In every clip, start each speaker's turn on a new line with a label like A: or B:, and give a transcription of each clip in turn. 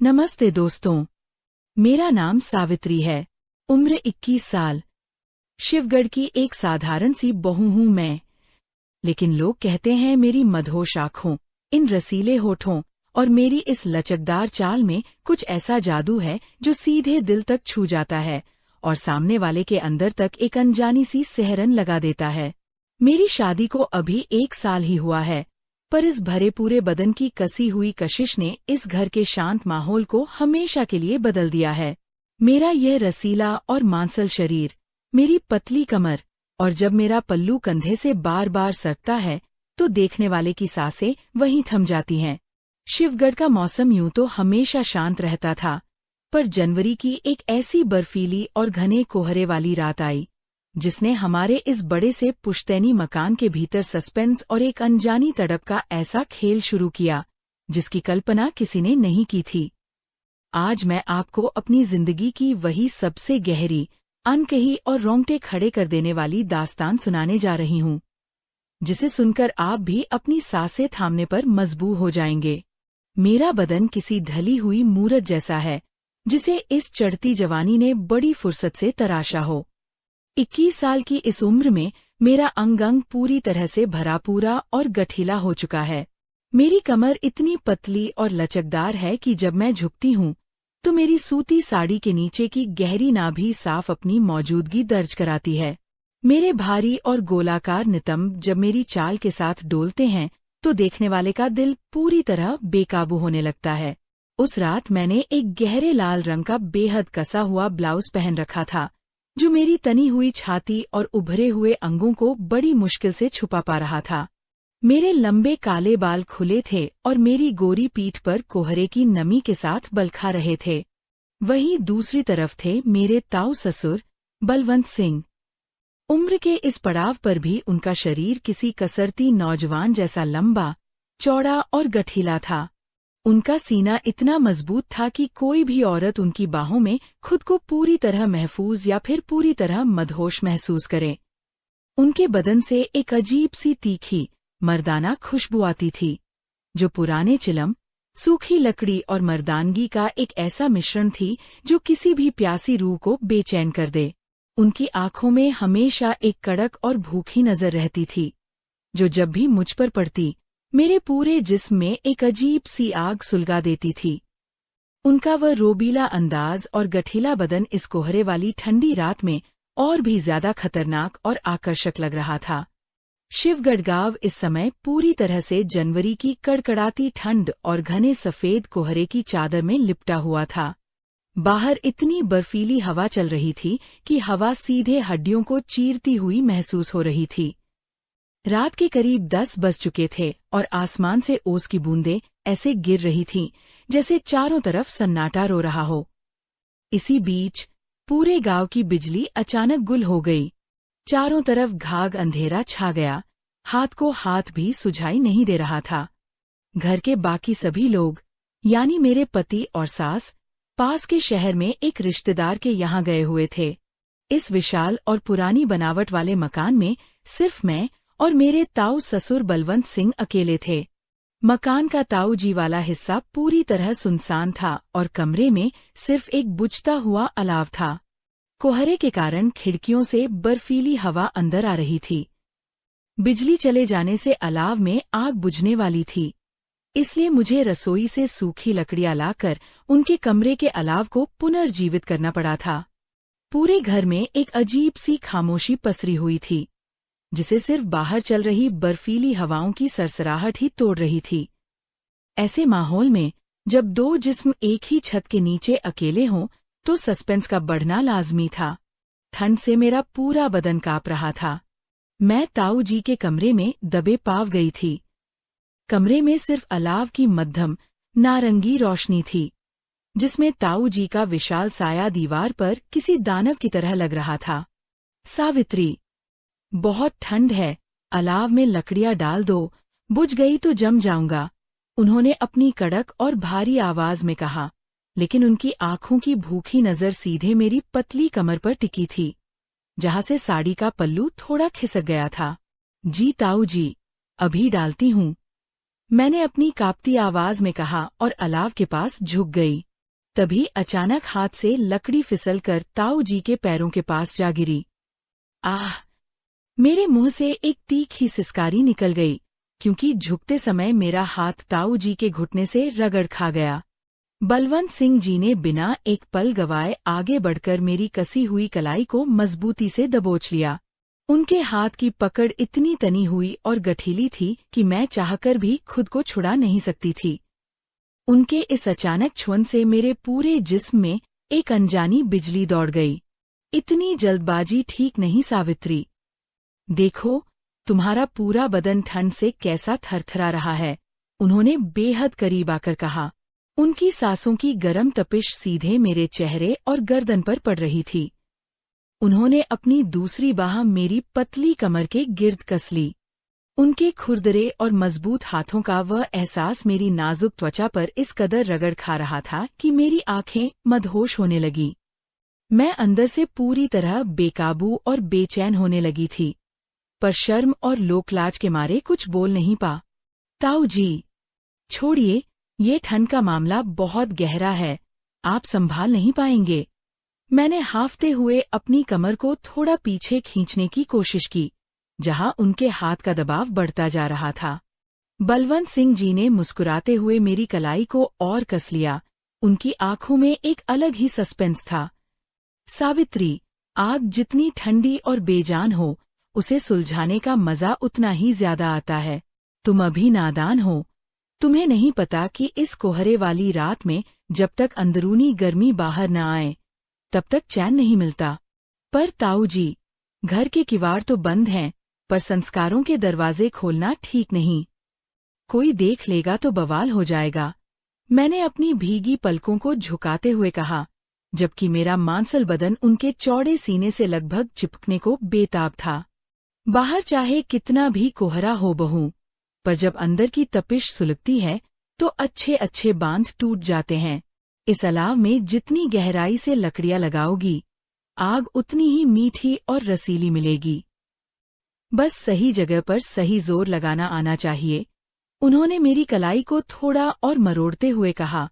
A: नमस्ते दोस्तों, मेरा नाम सावित्री है। उम्र 21 साल। शिवगढ़ की एक साधारण सी बहू हूँ मैं। लेकिन लोग कहते हैं मेरी मदहोश आँखों, इन रसीले होठों और मेरी इस लचकदार चाल में कुछ ऐसा जादू है जो सीधे दिल तक छू जाता है और सामने वाले के अंदर तक एक अनजानी सी सिहरन लगा देता है। मेरी शादी को अभी 1 साल ही हुआ है, पर इस भरे पूरे बदन की कसी हुई कशिश ने इस घर के शांत माहौल को हमेशा के लिए बदल दिया है। मेरा यह रसीला और मांसल शरीर, मेरी पतली कमर और जब मेरा पल्लू कंधे से बार बार सरकता है तो देखने वाले की सांसें वहीं थम जाती हैं। शिवगढ़ का मौसम यूं तो हमेशा शांत रहता था, पर जनवरी की एक ऐसी बर्फीली और घने कोहरे वाली रात आई जिसने हमारे इस बड़े से पुश्तैनी मकान के भीतर सस्पेंस और एक अनजानी तड़प का ऐसा खेल शुरू किया जिसकी कल्पना किसी ने नहीं की थी। आज मैं आपको अपनी जिंदगी की वही सबसे गहरी, अनकही और रोंगटे खड़े कर देने वाली दास्तान सुनाने जा रही हूँ, जिसे सुनकर आप भी अपनी सांसें थामने पर मजबूर हो जाएंगे। मेरा बदन किसी ढली हुई मूरत जैसा है जिसे इस चढ़ती जवानी ने बड़ी फुर्सत से तराशा हो। 21 साल की इस उम्र में मेरा अंग अंग पूरी तरह से भरा पूरा और गठीला हो चुका है। मेरी कमर इतनी पतली और लचकदार है कि जब मैं झुकती हूँ तो मेरी सूती साड़ी के नीचे की गहरी नाभि साफ अपनी मौजूदगी दर्ज कराती है। मेरे भारी और गोलाकार नितंब जब मेरी चाल के साथ डोलते हैं तो देखने वाले का दिल पूरी तरह बेकाबू होने लगता है। उस रात मैंने एक गहरे लाल रंग का बेहद कसा हुआ ब्लाउज पहन रखा था जो मेरी तनी हुई छाती और उभरे हुए अंगों को बड़ी मुश्किल से छुपा पा रहा था। मेरे लंबे काले बाल खुले थे और मेरी गोरी पीठ पर कोहरे की नमी के साथ बलखा रहे थे। वहीं दूसरी तरफ थे मेरे ताऊ ससुर बलवंत सिंह। उम्र के इस पड़ाव पर भी उनका शरीर किसी कसरती नौजवान जैसा लंबा, चौड़ा और गठीला था। उनका सीना इतना मजबूत था कि कोई भी औरत उनकी बाहों में खुद को पूरी तरह महफूज या फिर पूरी तरह मदहोश महसूस करे। उनके बदन से एक अजीब सी तीखी, मर्दाना खुशबू आती थी जो पुराने चिलम, सूखी लकड़ी और मर्दानगी का एक ऐसा मिश्रण थी जो किसी भी प्यासी रूह को बेचैन कर दे। उनकी आंखों में हमेशा एक कड़क और भूखी नजर रहती थी जो जब भी मुझ पर पड़ती मेरे पूरे जिस्म में एक अजीब सी आग सुलगा देती थी। उनका वह रोबीला अंदाज और गठीला बदन इस कोहरे वाली ठंडी रात में और भी ज्यादा खतरनाक और आकर्षक लग रहा था। शिवगढ़ गांव इस समय पूरी तरह से जनवरी की कड़कड़ाती ठंड और घने सफेद कोहरे की चादर में लिपटा हुआ था। बाहर इतनी बर्फीली हवा चल रही थी कि हवा सीधे हड्डियों को चीरती हुई महसूस हो रही थी। रात के करीब 10 बज चुके थे और आसमान से ओस की बूंदें ऐसे गिर रही थीं जैसे चारों तरफ सन्नाटा रो रहा हो। इसी बीच पूरे गांव की बिजली अचानक गुल हो गई। चारों तरफ घाघ अंधेरा छा गया, हाथ को हाथ भी सुझाई नहीं दे रहा था। घर के बाकी सभी लोग, यानी मेरे पति और सास, पास के शहर में एक रिश्तेदार के यहाँ गए हुए थे। इस विशाल और पुरानी बनावट वाले मकान में सिर्फ मैं और मेरे ताऊ ससुर बलवंत सिंह अकेले थे। मकान का ताऊ जी वाला हिस्सा पूरी तरह सुनसान था और कमरे में सिर्फ एक बुझता हुआ अलाव था। कोहरे के कारण खिड़कियों से बर्फीली हवा अंदर आ रही थी। बिजली चले जाने से अलाव में आग बुझने वाली थी, इसलिए मुझे रसोई से सूखी लकड़ियां लाकर उनके कमरे के अलाव को पुनर्जीवित करना पड़ा था। पूरे घर में एक अजीब सी खामोशी पसरी हुई थी जिसे सिर्फ बाहर चल रही बर्फीली हवाओं की सरसराहट ही तोड़ रही थी। ऐसे माहौल में जब दो जिस्म एक ही छत के नीचे अकेले हों तो सस्पेंस का बढ़ना लाजमी था। ठंड से मेरा पूरा बदन कांप रहा था। मैं ताऊ जी के कमरे में दबे पाव गई थी। कमरे में सिर्फ अलाव की मध्यम, नारंगी रोशनी थी जिसमें ताऊ जी का विशाल साया दीवार पर किसी दानव की तरह लग रहा था। सावित्री, बहुत ठंड है, अलाव में लकड़ियां डाल दो, बुझ गई तो जम जाऊंगा, उन्होंने अपनी कड़क और भारी आवाज में कहा, लेकिन उनकी आंखों की भूखी नजर सीधे मेरी पतली कमर पर टिकी थी जहां से साड़ी का पल्लू थोड़ा खिसक गया था। जी ताऊ जी, अभी डालती हूँ, मैंने अपनी कांपती आवाज में कहा और अलाव के पास झुक गई। तभी अचानक हाथ से लकड़ी फिसलकर ताऊ जी के पैरों के पास जा गिरी। आह! मेरे मुंह से एक तीखी सिसकारी निकल गई, क्योंकि झुकते समय मेरा हाथ ताऊ जी के घुटने से रगड़ खा गया। बलवंत सिंह जी ने बिना एक पल गवाए आगे बढ़कर मेरी कसी हुई कलाई को मजबूती से दबोच लिया। उनके हाथ की पकड़ इतनी तनी हुई और गठीली थी कि मैं चाहकर भी खुद को छुड़ा नहीं सकती थी। उनके इस अचानक छुअन से मेरे पूरे जिस्म में एक अनजानी बिजली दौड़ गई। इतनी जल्दबाजी ठीक नहीं सावित्री। देखो, तुम्हारा पूरा बदन ठंड से कैसा थरथरा रहा है, उन्होंने बेहद करीब आकर कहा। उनकी सांसों की गर्म तपिश सीधे मेरे चेहरे और गर्दन पर पड़ रही थी। उन्होंने अपनी दूसरी बाह मेरी पतली कमर के गिर्द कस ली। उनके खुरदरे और मजबूत हाथों का वह एहसास मेरी नाजुक त्वचा पर इस कदर रगड़ खा रहा था कि मेरी आंखें मदहोश होने लगी। मैं अंदर से पूरी तरह बेकाबू और बेचैन होने लगी थी, पर शर्म और लोकलाज के मारे कुछ बोल नहीं पा। ताऊ जी, छोड़िए, ये ठंड का मामला बहुत गहरा है, आप संभाल नहीं पाएंगे। मैंने हांफते हुए अपनी कमर को थोड़ा पीछे खींचने की कोशिश की, जहां उनके हाथ का दबाव बढ़ता जा रहा था। बलवंत सिंह जी ने मुस्कुराते हुए मेरी कलाई को और कस लिया। उनकी आंखों में एक अलग ही सस्पेंस था। सावित्री, आग जितनी ठंडी और बेजान हो, उसे सुलझाने का मजा उतना ही ज्यादा आता है। तुम अभी नादान हो। तुम्हें नहीं पता कि इस कोहरे वाली रात में जब तक अंदरूनी गर्मी बाहर न आए, तब तक चैन नहीं मिलता। पर ताऊ जी, घर के किवाड़ तो बंद हैं, पर संस्कारों के दरवाजे खोलना ठीक नहीं। कोई देख लेगा तो बवाल हो जाएगा। मैंने अपनी भीगी पलकों को झुकाते हुए कहा, जबकि मेरा मांसल बदन उनके चौड़े सीने से लगभग चिपकने को बेताब था। बाहर चाहे कितना भी कोहरा हो बहू, पर जब अंदर की तपिश सुलगती है तो अच्छे अच्छे बांध टूट जाते हैं। इस अलाव में जितनी गहराई से लकड़ियां लगाओगी, आग उतनी ही मीठी और रसीली मिलेगी। बस सही जगह पर सही जोर लगाना आना चाहिए। उन्होंने मेरी कलाई को थोड़ा और मरोड़ते हुए कहा,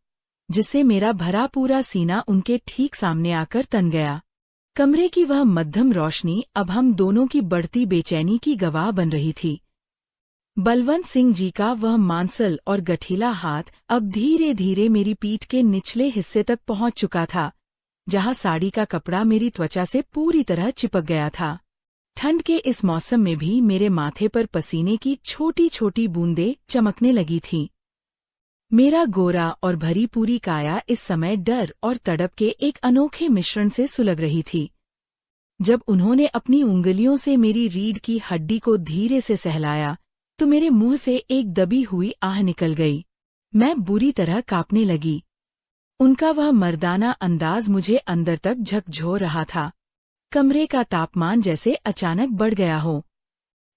A: जिससे मेरा भरा पूरा सीना उनके ठीक सामने आकर तन गया। कमरे की वह मध्यम रोशनी अब हम दोनों की बढ़ती बेचैनी की गवाह बन रही थी। बलवंत सिंह जी का वह मांसल और गठीला हाथ अब धीरे धीरे मेरी पीठ के निचले हिस्से तक पहुंच चुका था, जहां साड़ी का कपड़ा मेरी त्वचा से पूरी तरह चिपक गया था। ठंड के इस मौसम में भी मेरे माथे पर पसीने की छोटी छोटी बूंदें चमकने लगी थीं। मेरा गोरा और भरी पूरी काया इस समय डर और तड़प के एक अनोखे मिश्रण से सुलग रही थी। जब उन्होंने अपनी उंगलियों से मेरी रीढ़ की हड्डी को धीरे से सहलाया, तो मेरे मुंह से एक दबी हुई आह निकल गई। मैं बुरी तरह कांपने लगी। उनका वह मर्दाना अंदाज मुझे अंदर तक झकझोर रहा था। कमरे का तापमान जैसे अचानक बढ़ गया हो।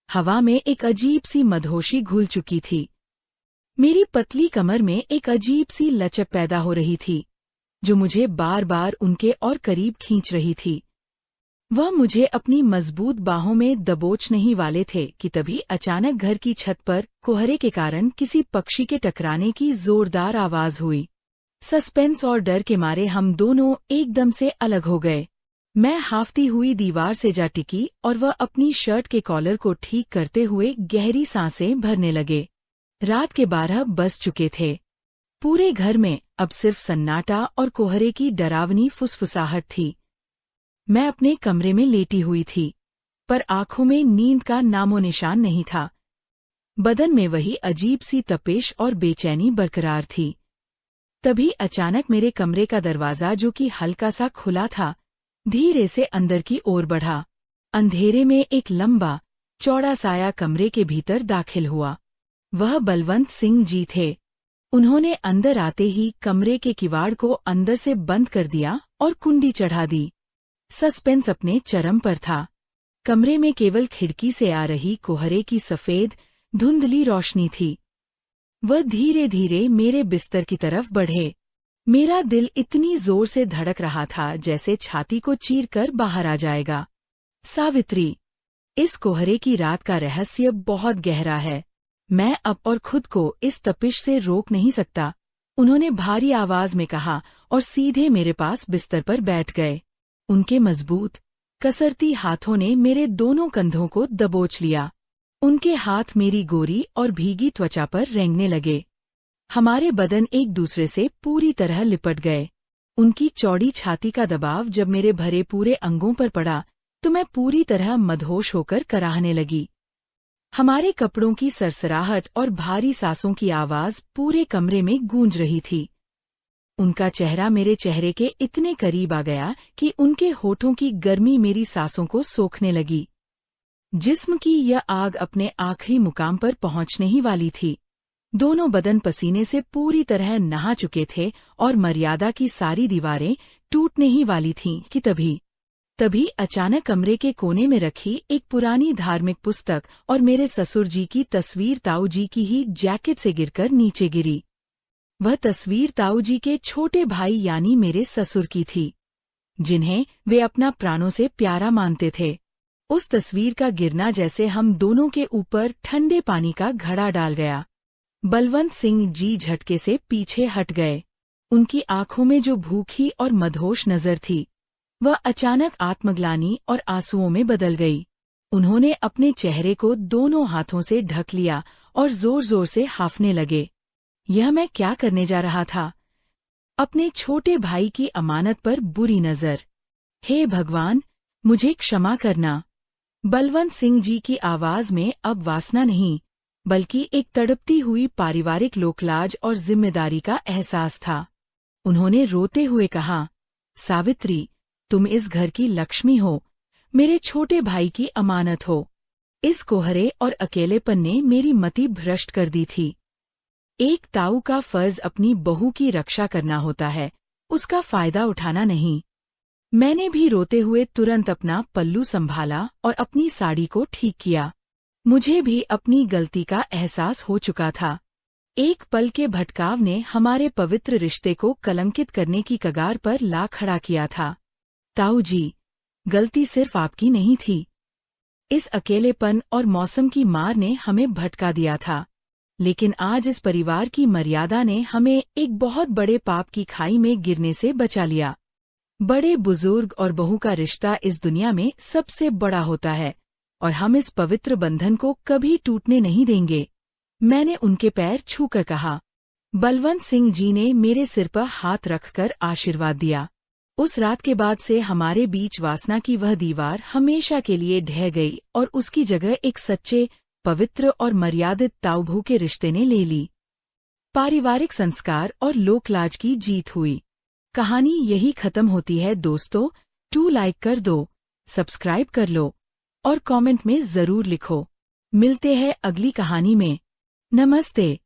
A: हवा में एक अजीब सी मदहोशी घुल चुकी थी। मेरी पतली कमर में एक अजीब सी लचक पैदा हो रही थी, जो मुझे बार बार उनके और करीब खींच रही थी। वह मुझे अपनी मजबूत बाहों में दबोचने ही वाले थे कि तभी अचानक घर की छत पर कोहरे के कारण किसी पक्षी के टकराने की जोरदार आवाज हुई। सस्पेंस और डर के मारे हम दोनों एकदम से अलग हो गए। मैं हाफती हुई दीवार से जा टिकी और वह अपनी शर्ट के कॉलर को ठीक करते हुए गहरी सांसें भरने लगे। रात के 12 बज चुके थे। पूरे घर में अब सिर्फ सन्नाटा और कोहरे की डरावनी फुसफुसाहट थी। मैं अपने कमरे में लेटी हुई थी, पर आंखों में नींद का नामो निशान नहीं था। बदन में वही अजीब सी तपिश और बेचैनी बरकरार थी। तभी अचानक मेरे कमरे का दरवाजा, जो कि हल्का सा खुला था, धीरे से अंदर की ओर बढ़ा। अंधेरे में एक लंबा चौड़ा साया कमरे के भीतर दाखिल हुआ। वह बलवंत सिंह जी थे। उन्होंने अंदर आते ही कमरे के किवाड़ को अंदर से बंद कर दिया और कुंडी चढ़ा दी। सस्पेंस अपने चरम पर था। कमरे में केवल खिड़की से आ रही कोहरे की सफेद धुंधली रोशनी थी। वह धीरे धीरे मेरे बिस्तर की तरफ बढ़े। मेरा दिल इतनी जोर से धड़क रहा था जैसे छाती को चीरकर बाहर आ जाएगा। सावित्री, इस कोहरे की रात का रहस्य बहुत गहरा है। मैं अब और खुद को इस तपिश से रोक नहीं सकता, उन्होंने भारी आवाज में कहा और सीधे मेरे पास बिस्तर पर बैठ गए। उनके मजबूत, कसरती हाथों ने मेरे दोनों कंधों को दबोच लिया। उनके हाथ मेरी गोरी और भीगी त्वचा पर रेंगने लगे। हमारे बदन एक दूसरे से पूरी तरह लिपट गए। उनकी चौड़ी छाती का दबाव जब मेरे भरे पूरे अंगों पर पड़ा तो मैं पूरी तरह मदहोश होकर कराहने लगी। हमारे कपड़ों की सरसराहट और भारी सांसों की आवाज पूरे कमरे में गूंज रही थी। उनका चेहरा मेरे चेहरे के इतने करीब आ गया कि उनके होठों की गर्मी मेरी सांसों को सोखने लगी। जिस्म की यह आग अपने आखिरी मुकाम पर पहुंचने ही वाली थी। दोनों बदन पसीने से पूरी तरह नहा चुके थे और मर्यादा की सारी दीवारें टूटने ही वाली थीं कि तभी अचानक कमरे के कोने में रखी एक पुरानी धार्मिक पुस्तक और मेरे ससुर जी की तस्वीर ताऊ जी की ही जैकेट से गिरकर नीचे गिरी। वह तस्वीर ताऊ जी के छोटे भाई यानी मेरे ससुर की थी, जिन्हें वे अपना प्राणों से प्यारा मानते थे। उस तस्वीर का गिरना जैसे हम दोनों के ऊपर ठंडे पानी का घड़ा डाल गया। बलवंत सिंह जी झटके से पीछे हट गए। उनकी आंखों में जो भूखी और मदहोश नजर थी वह अचानक आत्मग्लानि और आंसुओं में बदल गई। उन्होंने अपने चेहरे को दोनों हाथों से ढक लिया और जोर जोर से हांफने लगे। यह मैं क्या करने जा रहा था? अपने छोटे भाई की अमानत पर बुरी नजर। हे भगवान, मुझे क्षमा करना। बलवंत सिंह जी की आवाज में अब वासना नहीं बल्कि एक तड़पती हुई पारिवारिक लोकलाज और जिम्मेदारी का एहसास था। उन्होंने रोते हुए कहा, सावित्री, तुम इस घर की लक्ष्मी हो, मेरे छोटे भाई की अमानत हो। इस कोहरे और अकेलेपन ने मेरी मति भ्रष्ट कर दी थी। एक ताऊ का फर्ज अपनी बहू की रक्षा करना होता है, उसका फायदा उठाना नहीं। मैंने भी रोते हुए तुरंत अपना पल्लू संभाला और अपनी साड़ी को ठीक किया। मुझे भी अपनी गलती का एहसास हो चुका था। एक पल के भटकाव ने हमारे पवित्र रिश्ते को कलंकित करने की कगार पर ला खड़ा किया था। ताऊ जी, गलती सिर्फ आपकी नहीं थी। इस अकेलेपन और मौसम की मार ने हमें भटका दिया था, लेकिन आज इस परिवार की मर्यादा ने हमें एक बहुत बड़े पाप की खाई में गिरने से बचा लिया। बड़े बुजुर्ग और बहू का रिश्ता इस दुनिया में सबसे बड़ा होता है और हम इस पवित्र बंधन को कभी टूटने नहीं देंगे। मैंने उनके पैर छूकर कहा। बलवंत सिंह जी ने मेरे सिर पर हाथ रखकर आशीर्वाद दिया। उस रात के बाद से हमारे बीच वासना की वह दीवार हमेशा के लिए ढह गई और उसकी जगह एक सच्चे, पवित्र और मर्यादित ताऊ-बहू के रिश्ते ने ले ली। पारिवारिक संस्कार और लोकलाज की जीत हुई। कहानी यही खत्म होती है दोस्तों। लाइक कर दो, सब्सक्राइब कर लो और कमेंट में जरूर लिखो। मिलते हैं अगली कहानी में। नमस्ते।